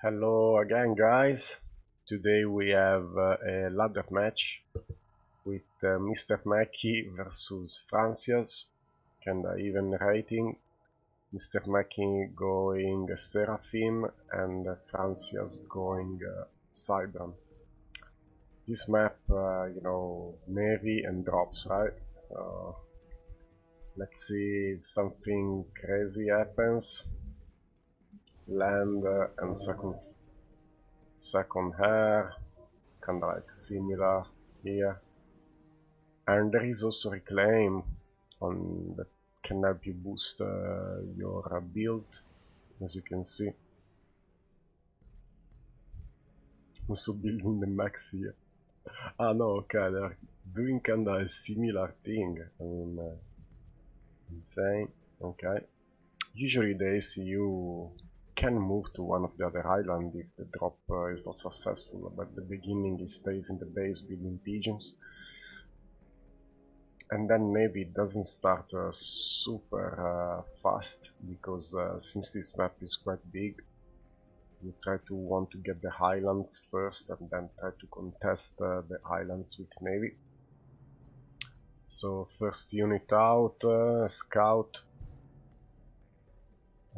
Hello again, guys. Today we have a ladder match with MrMackey versus Francias, and even rating. MrMackey going Seraphim and Francias going Cybran. This map, navy and drops, right? So let's see if something crazy happens. Land and second hair, kinda like similar here. And there is also reclaim on that can help you boost your build, as you can see. Also building the max here. Ah no, okay, they're doing kinda a similar thing. I mean, insane. Okay. Usually the ACU can move to one of the other island if the drop is not successful, but at the beginning it stays in the base building pigeons. And then maybe it doesn't start super fast, because since this map is quite big, you try to want to get the highlands first and then try to contest the highlands with navy. So first unit out, scout,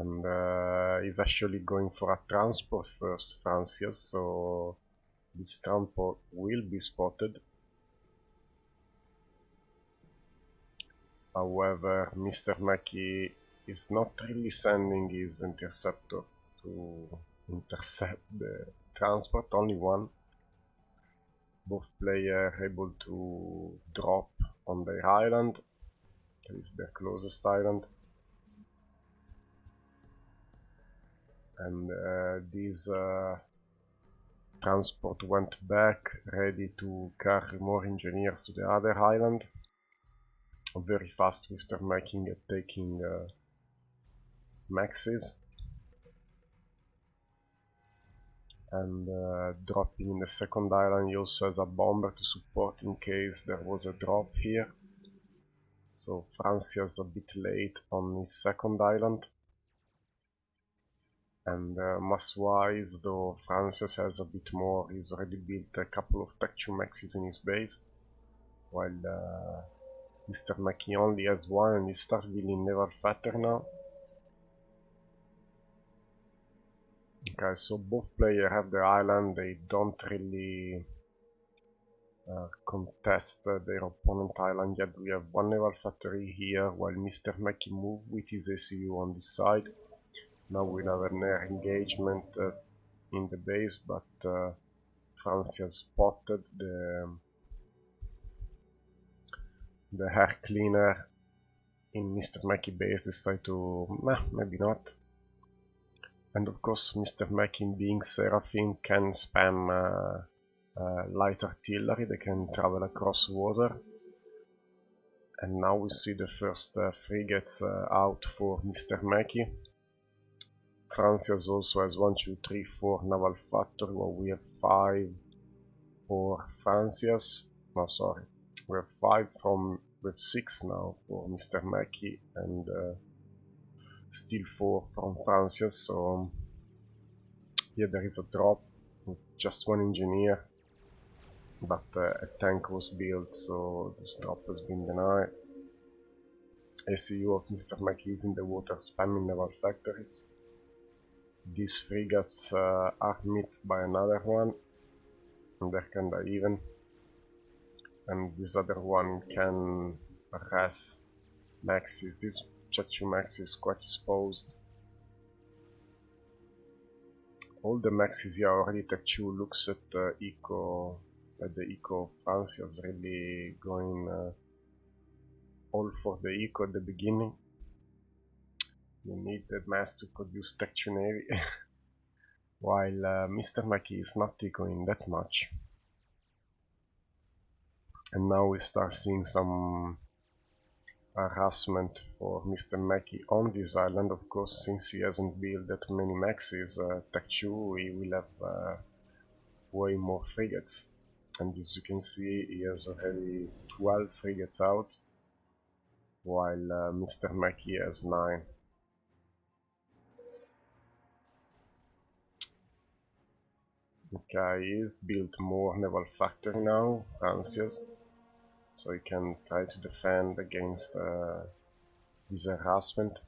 and he's actually going for a transport first, Francias, so this transport will be spotted. However, MrMackey is not really sending his interceptor to intercept the transport, only one. Both players able to drop on their island, that is their closest island. And this transport went back, ready to carry more engineers to the other island. Very fast MrMackey at taking maxes. And dropping in the second island. He also has a bomber to support in case there was a drop here. So Francias a bit late on his second island. And mass-wise, though Francias has a bit more, he's already built a couple of Tech 2 maxes in his base, while MrMackey only has one, and he starts building naval factor now. Okay, so both players have their island, they don't really contest their opponent island yet. We have one naval factory here, while MrMackey moved with his ACU on this side. Now we'll have an air engagement in the base, but Francias spotted the air cleaner in MrMackey base, decided to, maybe not. And of course MrMackey, being Seraphim, can spam light artillery, they can travel across water. And now we see the first frigates out for MrMackey. Francias also has 1, 2, 3, 4 naval factory, while we have 5 for Francias. No, sorry, we have 5 from, we have 6 now for MrMackey, and still 4 from Francias. So here there is a drop with just 1 engineer, but a tank was built, so this drop has been denied. ACU of MrMackey is in the water spamming naval factories. These frigates are met by another one, and they're kinda even. And this other one can harass maxis. This Jet 2 maxi is quite exposed. All the maxis here are already Tech 2. Looks at the eco of Francias really going all for the eco at the beginning. You need the mass to produce Tech 2 navy, while MrMackey is not ecoing that much. And now we start seeing some harassment for MrMackey on this island. Of course, since he hasn't built that many maxis, Tech 2, he will have way more frigates. And as you can see, he has already 12 frigates out, while MrMackey has 9. Okay, he's built more naval factory now, Francias, so he can try to defend against this harassment.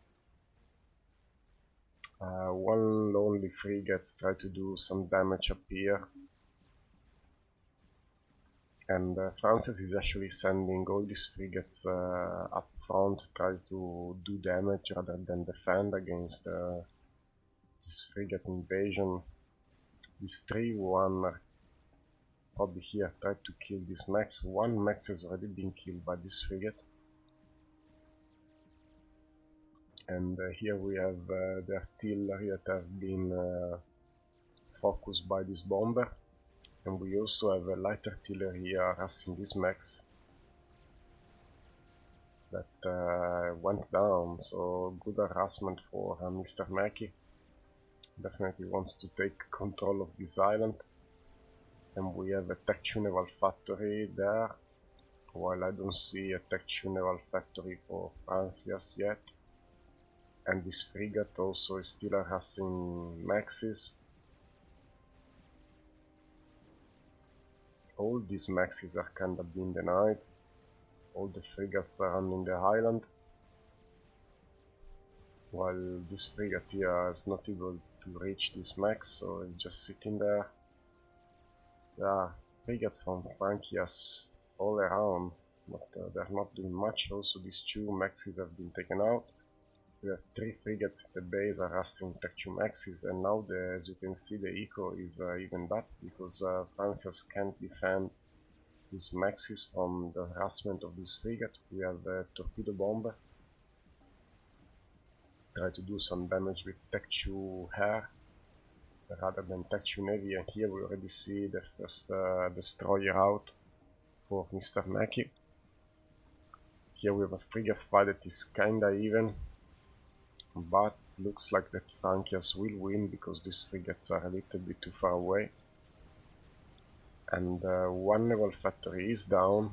One lonely frigates try to do some damage up here, and Francias is actually sending all these frigates up front, try to do damage rather than defend against this frigate invasion. These 3-1 are probably here, try to kill this max. One max has already been killed by this frigate. And here we have the artillery that have been focused by this bomber. And we also have a light artillery here harassing this max that went down, so good harassment for MrMackey. Definitely wants to take control of this island. And we have a Tech 2 naval factory there, while I don't see a Tech 2 naval factory for Francias yet. And this frigate also is still harassing maxis. All these maxis are kinda being denied. All the frigates are running the island, while this frigate here is not able to reach this max, so it's just sitting there. There are frigates from Francias all around, but they're not doing much. Also, these 2 maxis have been taken out. We have 3 frigates at the base harassing Tech 2 maxis, and now as you can see, the eco is evened up because Francias can't defend these maxis from the harassment of this frigate. We have a torpedo bomber, try to do some damage with Tech 2 air rather than Tech 2 navy, and here we already see the first destroyer out for MrMackey. Here we have a frigate fight that is kinda even, but looks like that Francias will win because these frigates are a little bit too far away. And one naval factory is down,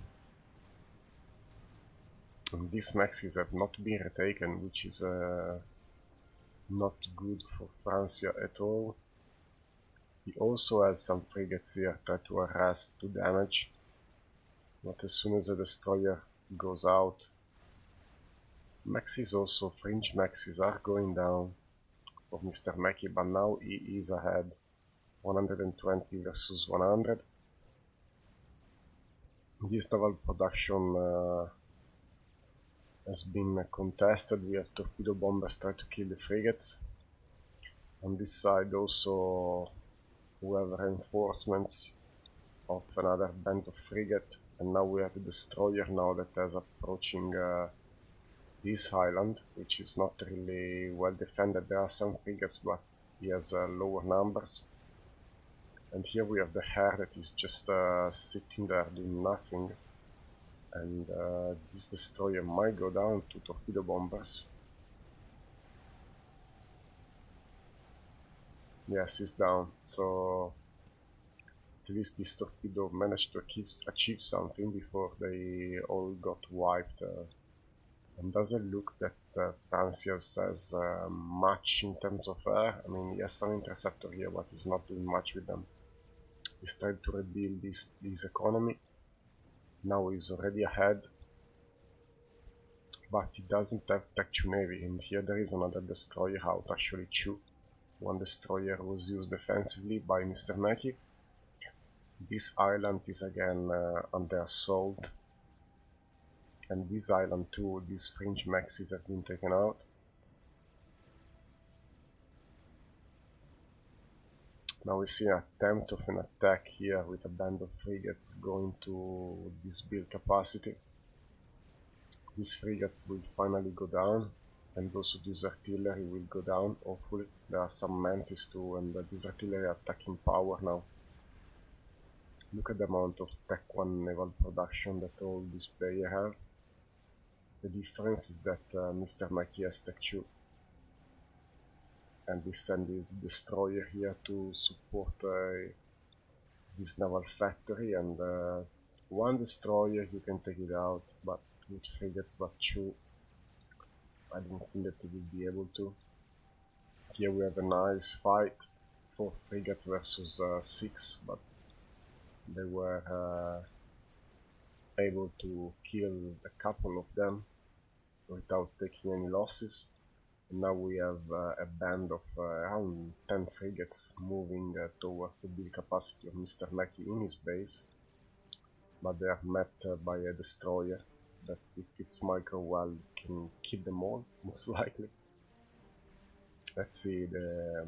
and these maxis have not been retaken, which is not good for Francia at all. He also has some frigates here try to harass, to damage, but as soon as a destroyer goes out, maxis also, fringe maxis are going down for MrMackey, but now he is ahead, 120 versus 100. This naval production has been contested. We have torpedo bombers try to kill the frigates. On this side also we have reinforcements of another band of frigate, and now we have the destroyer now that is approaching this island, which is not really well defended. There are some frigates, but he has lower numbers. And here we have the air that is just sitting there doing nothing, and this destroyer might go down to torpedo bombers. Yes, he's down, so at least this torpedo managed to achieve something before they all got wiped. And doesn't look that Francias has much in terms of air. I mean, he has some interceptor here, but he's not doing much with them. He's trying to rebuild this economy. Now he's already ahead, but he doesn't have Tech 2 navy, and here there is another destroyer out, actually 2. One destroyer was used defensively by MrMackey. This island is again under assault, and this island too, these fringe maxis have been taken out. Now we see an attempt of an attack here with a band of frigates going to this build capacity. These frigates will finally go down, and also this artillery will go down, hopefully. There are some mantis too, and this artillery attacking power now. Look at the amount of Tech 1 naval production that all these players have. The difference is that MrMackey has Tech 2. And we send the destroyer here to support this naval factory, and one destroyer you can take it out, but with frigates, but 2 I don't think that they will be able to. Here we have a nice fight. 4 frigates versus 6, but they were able to kill a couple of them without taking any losses. And now we have a band of around 10 frigates moving towards the build capacity of MrMackey in his base, but they are met by a destroyer that, if it's micro well, can kill them all, most likely. Let's see the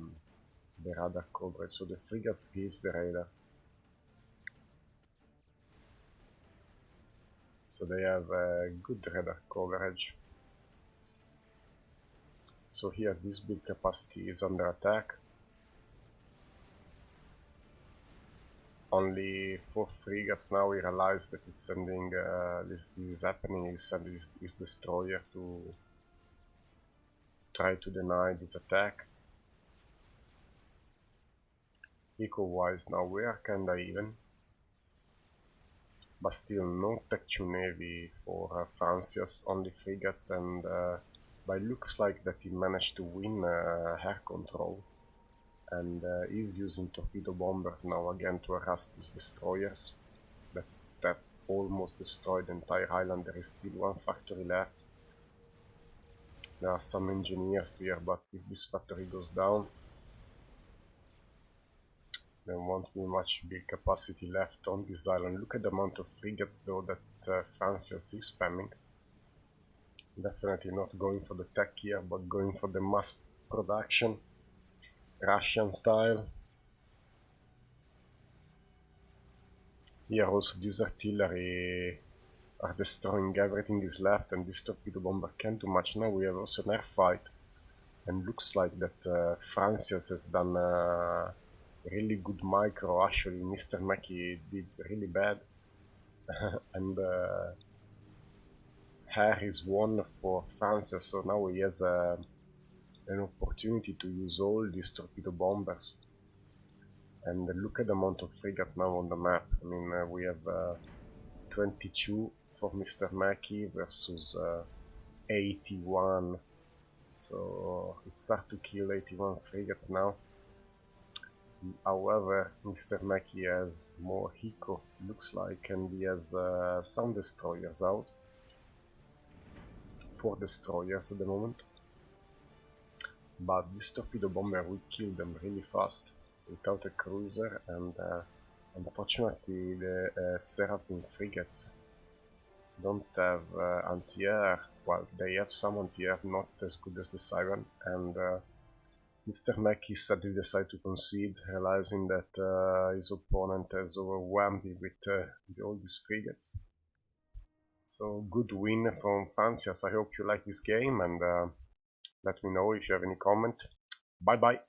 radar coverage. So the frigates gives the radar. So they have good radar coverage. So here this build capacity is under attack. Only 4 frigates now. We realize that he's sending this is happening. He's sending his destroyer to try to deny this attack. Eco wise now we are kinda even, but still no Tech 2 Navy for Francias, only frigates, and but it looks like that he managed to win air control, and he's using torpedo bombers now again to harass these destroyers that almost destroyed the entire island. There is still one factory left. There are some engineers here, but if this factory goes down, there won't be much big capacity left on this island. Look at the amount of frigates though that Francias is spamming. Definitely not going for the tech here, but going for the mass production, Russian style. Here also this artillery are destroying everything is left, and this torpedo bomber can't do much. Now we have also an air fight, and looks like that Francias has done really good micro. Actually MrMackey did really bad and Hair is won for Francias, so now he has an opportunity to use all these torpedo bombers. And look at the amount of frigates now on the map. I mean, we have 22 for MrMackey versus 81. So it's hard to kill 81 frigates now. However, MrMackey has more eco, looks like, and he has some destroyers out. 4 destroyers at the moment. But this torpedo bomber will kill them really fast without a cruiser, and unfortunately the Seraphim frigates don't have anti-air. Well, they have some anti-air, not as good as the Siren, and MrMackey suddenly decided to concede, realizing that his opponent has overwhelmed him with all these frigates. So good win from Francias. I hope you like this game, and let me know if you have any comment. Bye bye.